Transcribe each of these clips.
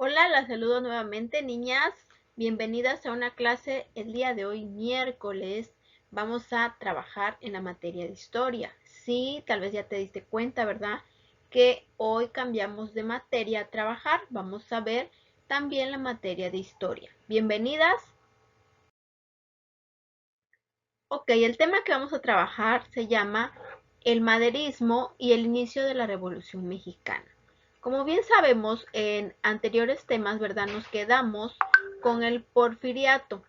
Hola, las saludo nuevamente, niñas. Bienvenidas a una clase el día de hoy, miércoles. Vamos a trabajar en la materia de historia. Sí, tal vez ya te diste cuenta, ¿verdad? Que hoy cambiamos de materia a trabajar. Vamos a ver también la materia de historia. Bienvenidas. Ok, el tema que vamos a trabajar se llama el maderismo y el inicio de la Revolución Mexicana. Como bien sabemos, en anteriores temas, ¿verdad? Nos quedamos con el porfiriato.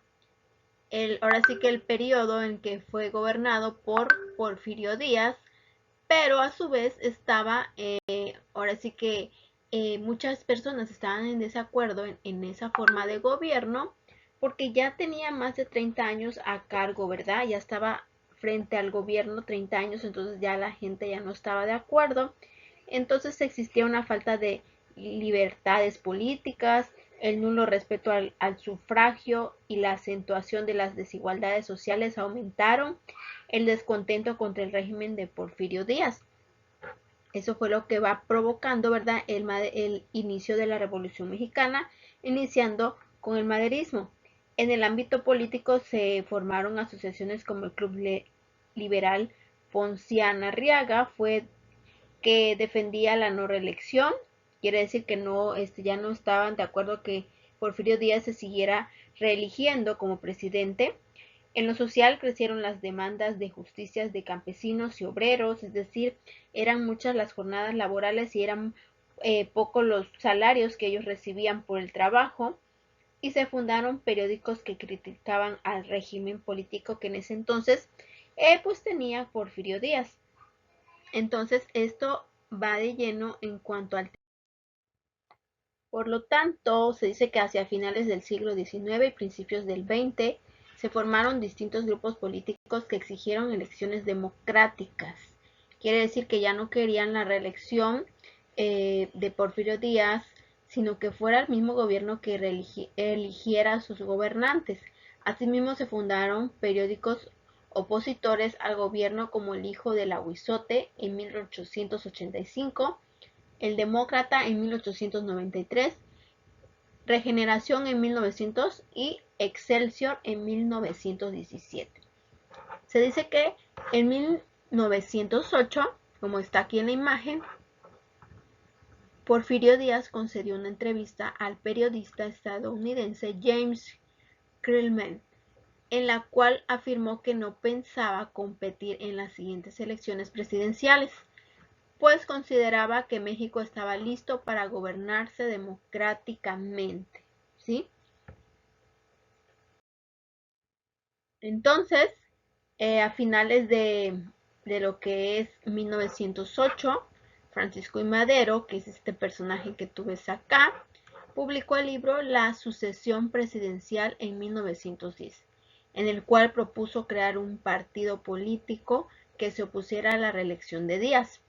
Ahora sí que el periodo en que fue gobernado por Porfirio Díaz, pero a su vez estaba, ahora sí que muchas personas estaban en desacuerdo en esa forma de gobierno porque ya tenía más de 30 años a cargo, ¿verdad? Ya estaba frente al gobierno 30 años, entonces ya la gente ya no estaba de acuerdo. Entonces existía una falta de libertades políticas, el nulo respeto al sufragio y la acentuación de las desigualdades sociales aumentaron el descontento contra el régimen de Porfirio Díaz. Eso fue lo que va provocando, ¿verdad?, el inicio de la Revolución Mexicana, iniciando con el maderismo. En el ámbito político se formaron asociaciones como el Club Liberal Ponciana Arriaga, fue que defendía la no reelección, quiere decir que no, ya no estaban de acuerdo que Porfirio Díaz se siguiera reeligiendo como presidente. En lo social crecieron las demandas de justicias de campesinos y obreros, es decir, eran muchas las jornadas laborales y eran pocos los salarios que ellos recibían por el trabajo, y se fundaron periódicos que criticaban al régimen político que en ese entonces pues tenía Porfirio Díaz. Entonces esto va de lleno en cuanto al... Por lo tanto, se dice que hacia finales del siglo XIX y principios del XX se formaron distintos grupos políticos que exigieron elecciones democráticas. Quiere decir que ya no querían la reelección de Porfirio Díaz, sino que fuera el mismo gobierno que eligiera a sus gobernantes. Asimismo, se fundaron periódicos opositores al gobierno como el Hijo del Aguizote en 1885, el Demócrata en 1893, Regeneración en 1900 y Excelsior en 1917. Se dice que en 1908, como está aquí en la imagen, Porfirio Díaz concedió una entrevista al periodista estadounidense James Krillman, en la cual afirmó que no pensaba competir en las siguientes elecciones presidenciales, pues consideraba que México estaba listo para gobernarse democráticamente, ¿sí? Entonces, a finales de lo que es 1908, Francisco I. Madero, que es este personaje que tú ves acá, publicó el libro La sucesión presidencial en 1910, en el cual propuso crear un partido político que se opusiera a la reelección de Díaz.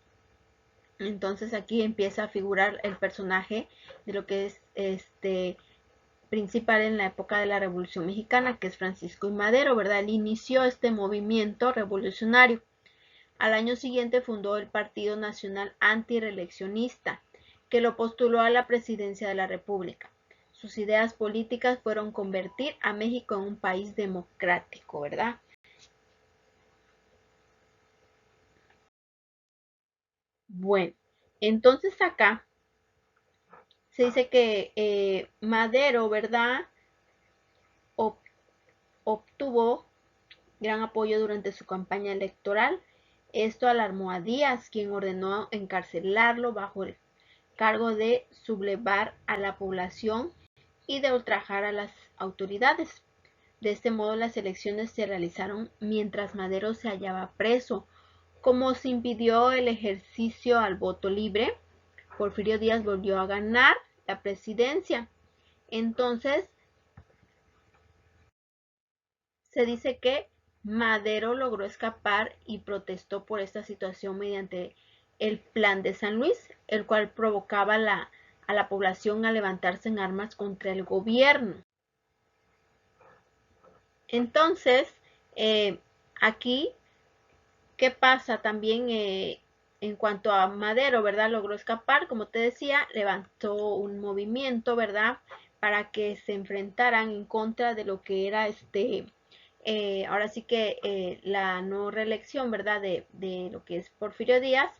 Entonces aquí empieza a figurar el personaje de lo que es principal en la época de la Revolución Mexicana, que es Francisco I. Madero, ¿verdad? Él inició este movimiento revolucionario. Al año siguiente fundó el Partido Nacional Antireeleccionista, que lo postuló a la presidencia de la República. Sus ideas políticas fueron convertir a México en un país democrático, ¿verdad? Bueno, entonces acá se dice que Madero, ¿verdad?, obtuvo gran apoyo durante su campaña electoral. Esto alarmó a Díaz, quien ordenó encarcelarlo bajo el cargo de sublevar a la población y de ultrajar a las autoridades. De este modo, las elecciones se realizaron mientras Madero se hallaba preso. Como se impidió el ejercicio al voto libre, Porfirio Díaz volvió a ganar la presidencia. Entonces, se dice que Madero logró escapar y protestó por esta situación mediante el Plan de San Luis, el cual provocaba a la población a levantarse en armas contra el gobierno. Entonces, aquí, ¿qué pasa? También en cuanto a Madero, ¿verdad? Logró escapar, como te decía, levantó un movimiento, ¿verdad? Para que se enfrentaran en contra de lo que era ahora sí que la no reelección, ¿verdad? De lo que es Porfirio Díaz.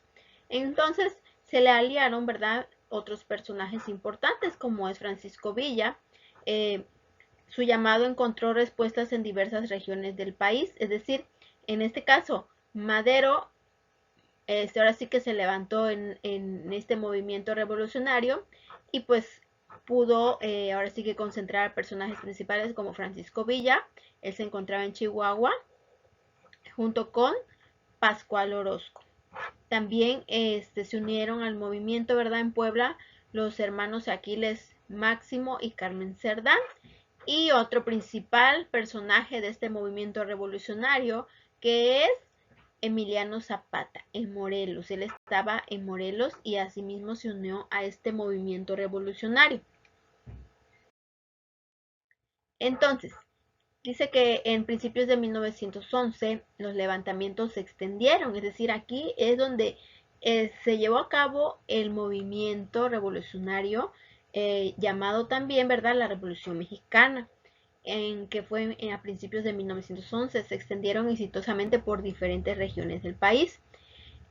Entonces se le aliaron, ¿verdad? Otros personajes importantes como es Francisco Villa. Su llamado encontró respuestas en diversas regiones del país, es decir, en este caso, Madero ahora sí que se levantó en este movimiento revolucionario y pues pudo ahora sí que concentrar personajes principales como Francisco Villa. Él se encontraba en Chihuahua junto con Pascual Orozco. También se unieron al movimiento, ¿verdad? En Puebla, los hermanos Aquiles Máximo y Carmen Cerdán. Y otro principal personaje de este movimiento revolucionario, que es Emiliano Zapata, en Morelos. Él estaba en Morelos y asimismo se unió a este movimiento revolucionario. Entonces, dice que en principios de 1911 los levantamientos se extendieron, es decir, aquí es donde se llevó a cabo el movimiento revolucionario llamado también, ¿verdad?, la Revolución Mexicana, en que fue a principios de 1911, se extendieron exitosamente por diferentes regiones del país.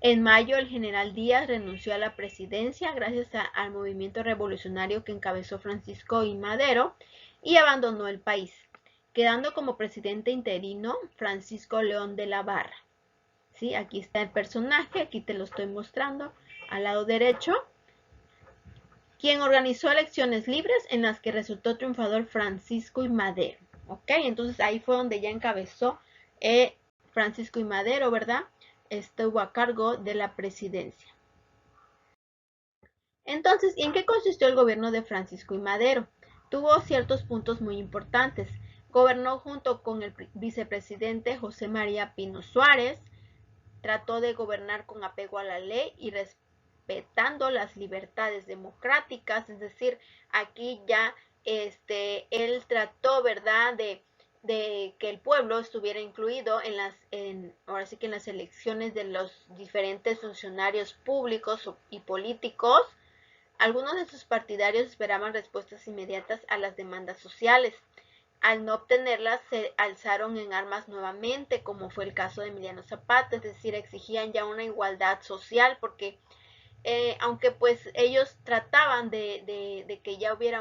En mayo, el general Díaz renunció a la presidencia gracias al movimiento revolucionario que encabezó Francisco I. Madero y abandonó el país, quedando como presidente interino Francisco León de la Barra. ¿Sí? Aquí está el personaje, aquí te lo estoy mostrando al lado derecho, quien organizó elecciones libres en las que resultó triunfador Francisco I. Madero. ¿Ok? Entonces ahí fue donde ya encabezó Francisco I. Madero, ¿verdad? Estuvo a cargo de la presidencia. Entonces, ¿en qué consistió el gobierno de Francisco I. Madero? Tuvo ciertos puntos muy importantes. Gobernó junto con el vicepresidente José María Pino Suárez, trató de gobernar con apego a la ley y respetando las libertades democráticas, es decir, aquí ya él trató, ¿verdad?, de que el pueblo estuviera incluido ahora sí que en las elecciones de los diferentes funcionarios públicos y políticos. Algunos de sus partidarios esperaban respuestas inmediatas a las demandas sociales. Al no obtenerlas, se alzaron en armas nuevamente, como fue el caso de Emiliano Zapata, es decir, exigían ya una igualdad social, porque aunque pues ellos trataban de que ya hubiera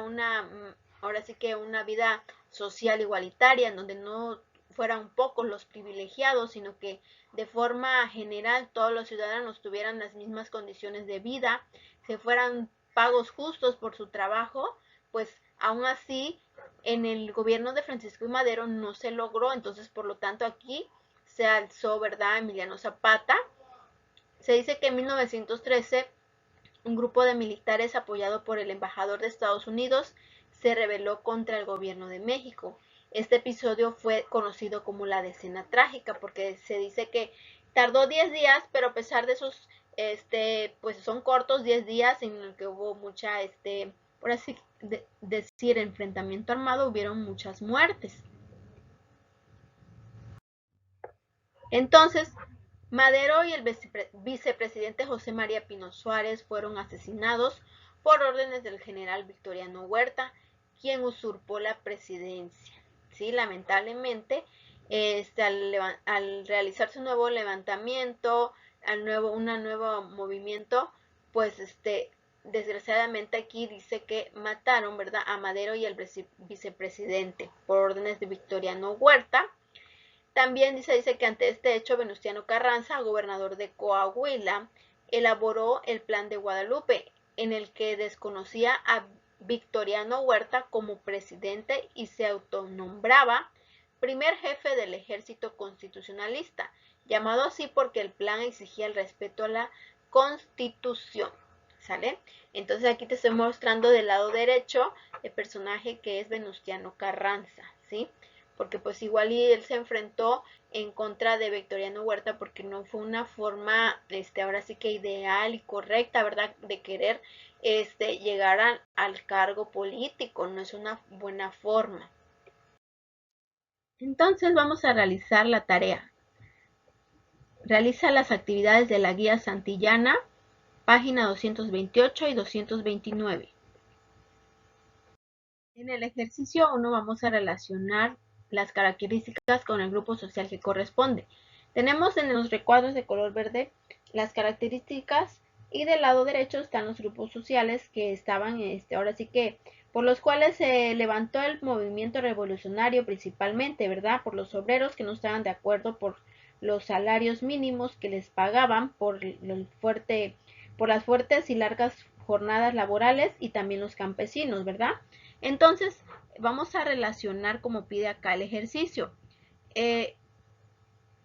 ahora sí que una vida social igualitaria, en donde no fueran pocos los privilegiados, sino que de forma general todos los ciudadanos tuvieran las mismas condiciones de vida, se fueran pagos justos por su trabajo, pues aún así en el gobierno de Francisco I. Madero no se logró. Entonces, por lo tanto, aquí se alzó, ¿verdad?, Emiliano Zapata. Se dice que en 1913 un grupo de militares apoyado por el embajador de Estados Unidos se rebeló contra el gobierno de México. Este episodio fue conocido como la Decena Trágica, porque se dice que tardó 10 días, pero a pesar de esos, pues son cortos 10 días en el que hubo mucha, por así decir, enfrentamiento armado, hubieron muchas muertes. Entonces, Madero y el vicepresidente José María Pino Suárez fueron asesinados por órdenes del general Victoriano Huerta, quien usurpó la presidencia. ¿Sí? Lamentablemente, al realizarse un nuevo levantamiento, un nuevo movimiento, pues desgraciadamente aquí dice que mataron, ¿verdad?, a Madero y al vicepresidente por órdenes de Victoriano Huerta. También dice que ante este hecho Venustiano Carranza, gobernador de Coahuila, elaboró el Plan de Guadalupe, en el que desconocía a Victoriano Huerta como presidente y se autonombraba primer jefe del ejército constitucionalista, llamado así porque el plan exigía el respeto a la Constitución. ¿Sale? Entonces aquí te estoy mostrando del lado derecho el personaje que es Venustiano Carranza, ¿sí? Porque pues igual y él se enfrentó en contra de Victoriano Huerta porque no fue una forma, ahora sí que ideal y correcta, ¿verdad?, de querer llegar al cargo político, no es una buena forma. Entonces vamos a realizar la tarea. realiza las actividades de la Guía Santillana, página 228 y 229. En el ejercicio 1 vamos a relacionar las características con el grupo social que corresponde. Tenemos en los recuadros de color verde las características y del lado derecho están los grupos sociales que estaban, ahora sí que, por los cuales se levantó el movimiento revolucionario principalmente, ¿verdad? Por los obreros que no estaban de acuerdo por los salarios mínimos que les pagaban por las fuertes y largas jornadas laborales y también los campesinos, ¿verdad? Entonces, vamos a relacionar como pide acá el ejercicio.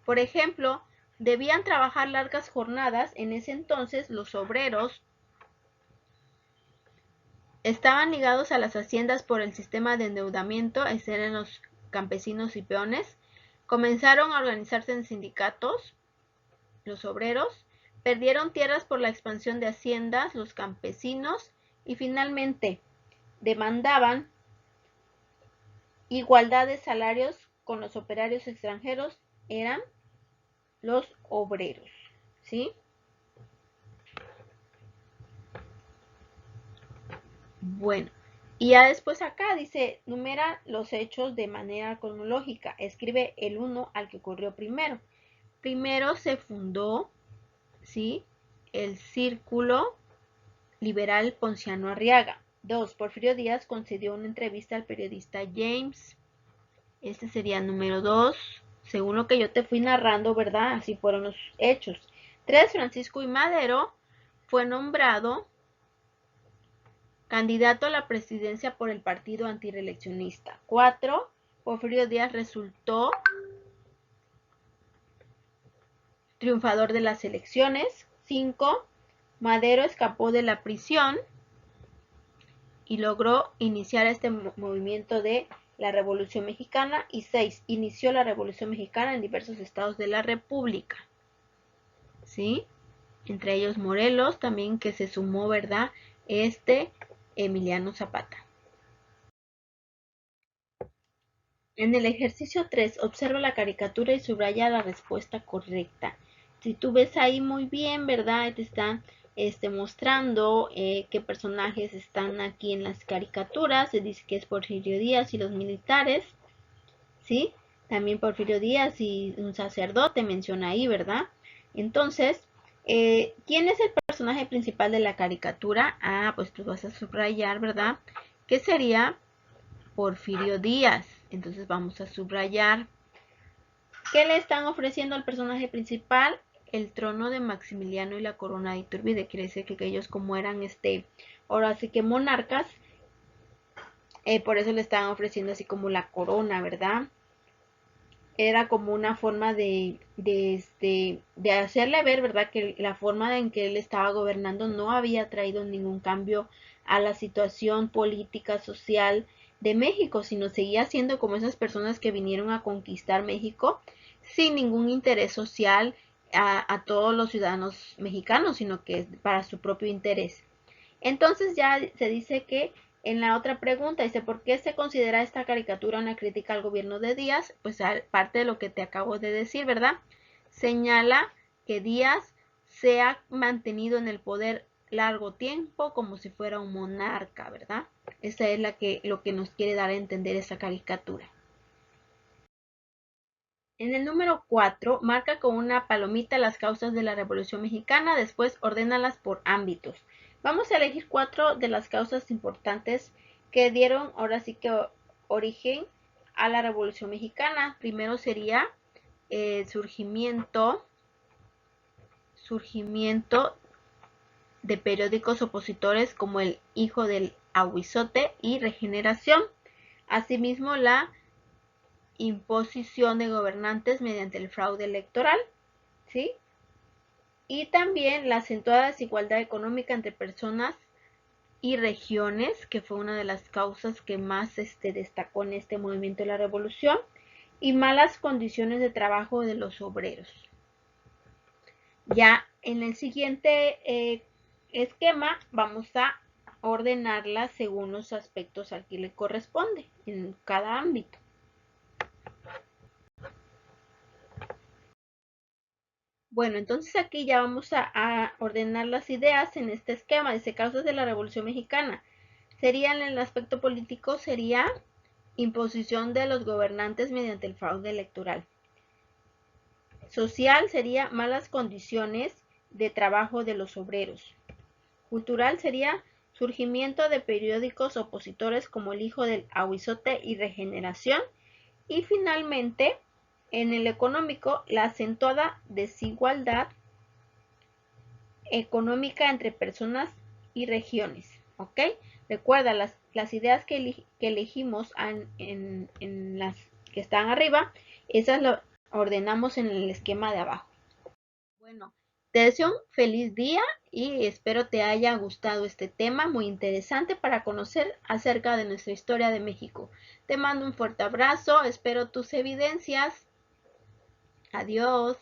Por ejemplo, debían trabajar largas jornadas. En ese entonces, los obreros estaban ligados a las haciendas por el sistema de endeudamiento, eran los campesinos y peones. Comenzaron a organizarse en sindicatos, los obreros. Perdieron tierras por la expansión de haciendas, los campesinos. Y finalmente, demandaban igualdad de salarios con los operarios extranjeros, eran los obreros, ¿sí? Bueno, y ya después acá dice, numera los hechos de manera cronológica, escribe el 1 al que ocurrió primero. Primero se fundó, ¿sí?, el Círculo Liberal Ponciano Arriaga. 2. Porfirio Díaz concedió una entrevista al periodista James. Este sería el número 2. Según lo que yo te fui narrando, ¿verdad? Así fueron los hechos. 3. Francisco I. Madero fue nombrado candidato a la presidencia por el partido antireeleccionista. 4. Porfirio Díaz resultó triunfador de las elecciones. 5. Madero escapó de la prisión y logró iniciar este movimiento de la Revolución Mexicana. Y 6. Inició la Revolución Mexicana en diversos estados de la República. ¿Sí? Entre ellos Morelos, también que se sumó, ¿verdad? Emiliano Zapata. En el ejercicio 3, observa la caricatura y subraya la respuesta correcta. Si tú ves ahí muy bien, ¿verdad? Te están mostrando qué personajes están aquí en las caricaturas. Se dice que es Porfirio Díaz y los militares, ¿sí? También Porfirio Díaz y un sacerdote menciona ahí, ¿verdad? Entonces, ¿quién es el personaje principal de la caricatura? Ah, pues tú vas a subrayar, ¿verdad? Que sería Porfirio Díaz. Entonces vamos a subrayar. ¿Qué le están ofreciendo al personaje principal? El trono de Maximiliano y la corona de Iturbide. Quiere decir que ellos, como eran ahora sí que monarcas, por eso le estaban ofreciendo así como la corona, ¿verdad? Era como una forma de hacerle ver, ¿verdad?, que la forma en que él estaba gobernando no había traído ningún cambio a la situación política, social de México, sino seguía siendo como esas personas que vinieron a conquistar México sin ningún interés social a todos los ciudadanos mexicanos, sino que para su propio interés. Entonces ya se dice que en la otra pregunta dice, ¿por qué se considera esta caricatura una crítica al gobierno de Díaz? Pues parte de lo que te acabo de decir, ¿verdad? Señala que Díaz se ha mantenido en el poder largo tiempo como si fuera un monarca, ¿verdad? Esa es lo que nos quiere dar a entender esa caricatura. En el número 4, marca con una palomita las causas de la Revolución Mexicana, después ordénalas por ámbitos. Vamos a elegir 4 de las causas importantes que dieron ahora sí que origen a la Revolución Mexicana. Primero sería el surgimiento de periódicos opositores como el Hijo del Ahuizote y Regeneración. Asimismo, la imposición de gobernantes mediante el fraude electoral, ¿sí? Y también la acentuada desigualdad económica entre personas y regiones, que fue una de las causas que más destacó en este movimiento de la revolución, y malas condiciones de trabajo de los obreros. Ya en el siguiente esquema vamos a ordenarlas según los aspectos al que le corresponde en cada ámbito. Bueno, entonces aquí ya vamos a ordenar las ideas en este esquema. Dice, causas de la Revolución Mexicana. Sería en el aspecto político, sería imposición de los gobernantes mediante el fraude electoral. Social sería malas condiciones de trabajo de los obreros. Cultural sería surgimiento de periódicos opositores como El Hijo del Ahuizote y Regeneración. Y finalmente, en el económico, la acentuada desigualdad económica entre personas y regiones. ¿Ok? Recuerda, las ideas que elegimos en las que están arriba, esas lo ordenamos en el esquema de abajo. Bueno, te deseo un feliz día y espero te haya gustado este tema muy interesante para conocer acerca de nuestra historia de México. Te mando un fuerte abrazo, espero tus evidencias. Adiós.